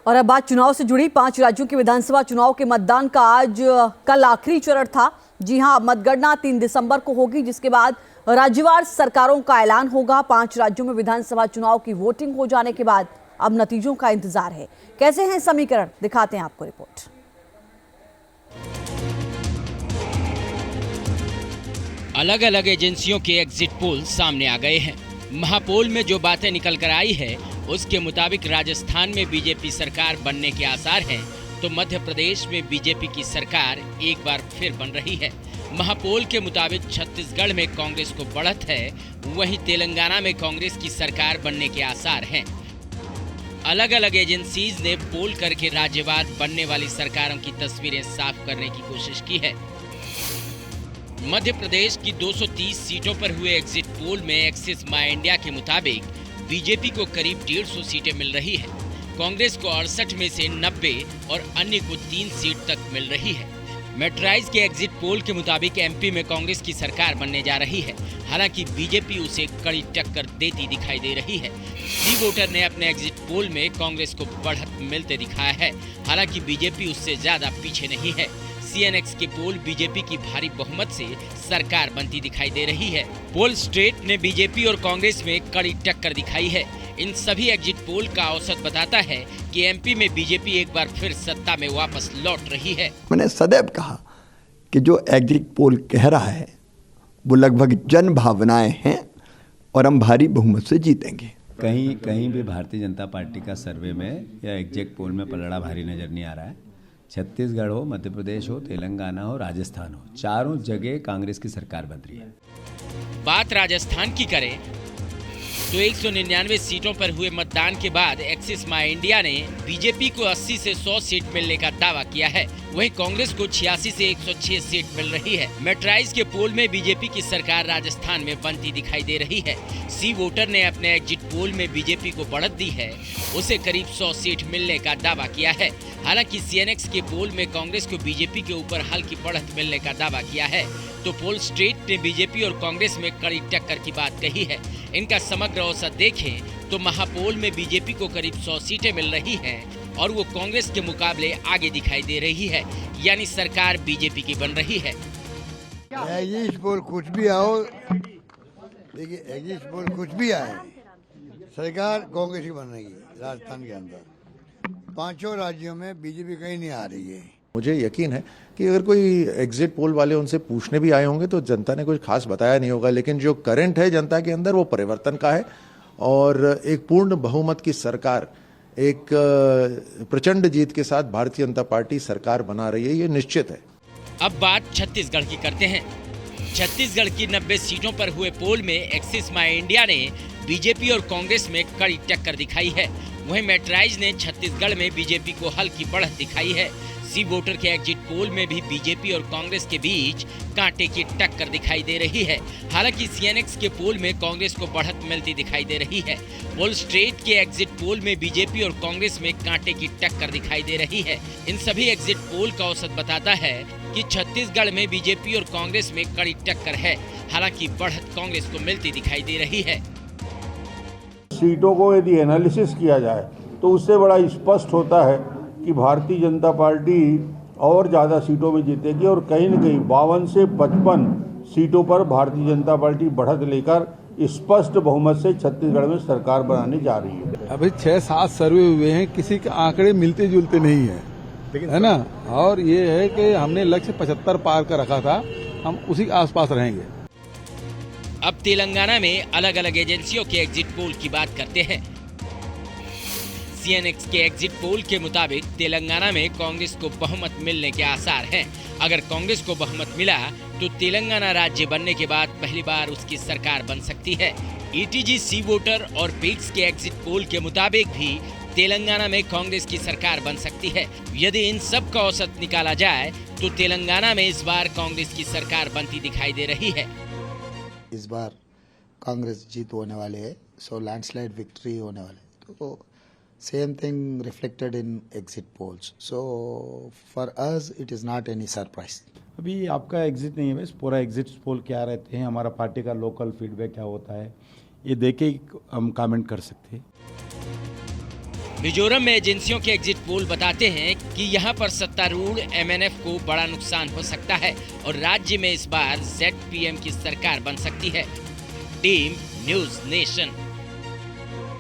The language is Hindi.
और अब बात चुनाव से जुड़ी 5 राज्यों के विधानसभा चुनाव के मतदान का कल आखिरी चरण था। जी हां, मतगणना 3 दिसंबर को होगी, जिसके बाद राज्यवार सरकारों का ऐलान होगा। 5 राज्यों में विधानसभा चुनाव की वोटिंग हो जाने के बाद अब नतीजों का इंतजार है। कैसे हैं समीकरण, दिखाते हैं आपको रिपोर्ट। अलग अलग एजेंसियों के एग्जिट पोल सामने आ गए हैं। महापोल में जो बातें निकल कर आई है उसके मुताबिक राजस्थान में बीजेपी सरकार बनने के आसार हैं, तो मध्य प्रदेश में बीजेपी की सरकार एक बार फिर बन रही है। महापोल के मुताबिक छत्तीसगढ़ में कांग्रेस को बढ़त है, वहीं तेलंगाना में कांग्रेस की सरकार बनने के आसार हैं। अलग अलग एजेंसीज ने पोल करके राज्यवार बनने वाली सरकारों की तस्वीरें साफ करने की कोशिश की है। मध्य प्रदेश की 230 सीटों पर हुए एग्जिट पोल में एक्सिस माई इंडिया के मुताबिक बीजेपी को करीब 150 सीटें मिल रही है। कांग्रेस को 68 में से 90 और अन्य को 3 सीट तक मिल रही है। मेट्राइज के एग्जिट पोल के मुताबिक एमपी में कांग्रेस की सरकार बनने जा रही है, हालांकि बीजेपी उसे कड़ी टक्कर देती दिखाई दे रही है। सी वोटर ने अपने एग्जिट पोल में कांग्रेस को बढ़त मिलते दिखाया है, हालांकि बीजेपी उससे ज्यादा पीछे नहीं है। सीएनएक्स के पोल बीजेपी की भारी बहुमत से सरकार बनती दिखाई दे रही है। पोल स्ट्रेट ने बीजेपी और कांग्रेस में कड़ी टक्कर दिखाई है। इन सभी एग्जिट पोल का औसत बताता है कि एमपी में बीजेपी एक बार फिर सत्ता में वापस लौट रही है। मैंने सदैव कहा कि जो एग्जिट पोल कह रहा है वो लगभग जन भावनाएं हैं और हम भारी बहुमत से जीतेंगे। कहीं भी भारतीय जनता पार्टी का सर्वे में या एग्जिट पोल में पलड़ा भारी नजर नहीं आ रहा है। छत्तीसगढ़ हो, मध्य प्रदेश हो, तेलंगाना हो, राजस्थान हो, चारों जगह कांग्रेस की सरकार बन रही है। बात राजस्थान की करें तो 199 सीटों पर हुए मतदान के बाद एक्सिस माई इंडिया ने बीजेपी को 80 से 100 सीट मिलने का दावा किया है, वहीं कांग्रेस को 86 से 106 सीट मिल रही है। मेट्राइज के पोल में बीजेपी की सरकार राजस्थान में बनती दिखाई दे रही है। सी वोटर ने अपने एग्जिट पोल में बीजेपी को बढ़त दी है, उसे करीब 100 सीट मिलने का दावा किया है। हालांकि सीएनएक्स के पोल में कांग्रेस को बीजेपी के ऊपर हल्की बढ़त मिलने का दावा किया है, तो पोल स्ट्रीट ने बीजेपी और कांग्रेस में कड़ी टक्कर की बात कही है। इनका समग्र औसत देखें तो महापोल में बीजेपी को करीब 100 सीटें मिल रही हैं और वो कांग्रेस के मुकाबले आगे दिखाई दे रही है, यानी सरकार बीजेपी की बन रही है। एग्जिट पोल कुछ भी आओ, देखिए एग्जिट पोल कुछ भी आए, सरकार कांग्रेस की बन रही है। राजस्थान के अंदर 5 राज्यों में बीजेपी कहीं नहीं आ रही है। मुझे यकीन है कि अगर कोई एग्जिट पोल वाले उनसे पूछने भी आए होंगे तो जनता ने कुछ खास बताया नहीं होगा, लेकिन जो करंट है जनता के अंदर वो परिवर्तन का है और एक पूर्ण बहुमत की सरकार, एक प्रचंड जीत के साथ भारतीय जनता पार्टी सरकार बना रही है, ये निश्चित है। अब बात छत्तीसगढ़ की करते हैं। छत्तीसगढ़ की 90 सीटों पर हुए पोल में एक्सिस माई इंडिया ने बीजेपी और कांग्रेस में कड़ी टक्कर दिखाई है, वहीं मेट्राइज ने छत्तीसगढ़ में बीजेपी को हल्की बढ़त दिखाई है। सी वोटर के एग्जिट पोल में भी बीजेपी और कांग्रेस के बीच कांटे की टक्कर दिखाई दे रही है। हालांकि सीएनएक्स के पोल में कांग्रेस को बढ़त मिलती दिखाई दे रही है। पोल स्ट्रेट के एग्जिट पोल में बीजेपी और कांग्रेस में कांटे की टक्कर दिखाई दे रही है। इन सभी एग्जिट पोल का औसत बताता है कि छत्तीसगढ़ में बीजेपी और कांग्रेस में कड़ी टक्कर है, हालांकि बढ़त कांग्रेस को मिलती दिखाई दे रही है। सीटों को यदि एनालिसिस किया जाए तो उससे बड़ा स्पष्ट होता है कि भारतीय जनता पार्टी और ज़्यादा सीटों में जीतेगी और कहीं न कहीं 52 से 55 सीटों पर भारतीय जनता पार्टी बढ़त लेकर स्पष्ट बहुमत से छत्तीसगढ़ में सरकार बनाने जा रही है। अभी 6-7 सर्वे हुए हैं, किसी के आंकड़े मिलते जुलते नहीं है, है ना। और ये है कि हमने लक्ष्य 75 पार कर रखा था, हम उसी आसपास रहेंगे। अब तेलंगाना में अलग अलग एजेंसियों के एग्जिट पोल की बात करते हैं। सीएनएक्स के एग्जिट पोल के मुताबिक तेलंगाना में कांग्रेस को बहुमत मिलने के आसार हैं। अगर कांग्रेस को बहुमत मिला तो तेलंगाना राज्य बनने के बाद पहली बार उसकी सरकार बन सकती है। ईटीजी, सी वोटर और पिक्स के एग्जिट पोल के मुताबिक भी तेलंगाना में कांग्रेस की सरकार बन सकती है। यदि इन सब का औसत निकाला जाए तो तेलंगाना में इस बार कांग्रेस की सरकार बनती दिखाई दे रही है। इस बार कांग्रेस जीत होने वाले है, सो लैंडस्लाइड विक्ट्री होने वाले। तो same thing reflected in exit polls. So for us it is not any surprise. अभी आपका एग्जिट नहीं है, बस पूरा एग्जिट पोल क्या रहते हैं, हमारा पार्टी का लोकल फीडबैक क्या होता है, ये देख के हम कमेंट कर सकते हैं। मिजोरम में एजेंसियों के एग्जिट पोल बताते हैं कि यहां पर सत्तारूढ़ MNF को बड़ा नुकसान हो सकता है और राज्य में इस बार ZPM की सरकार बन सकती है। Team news nation.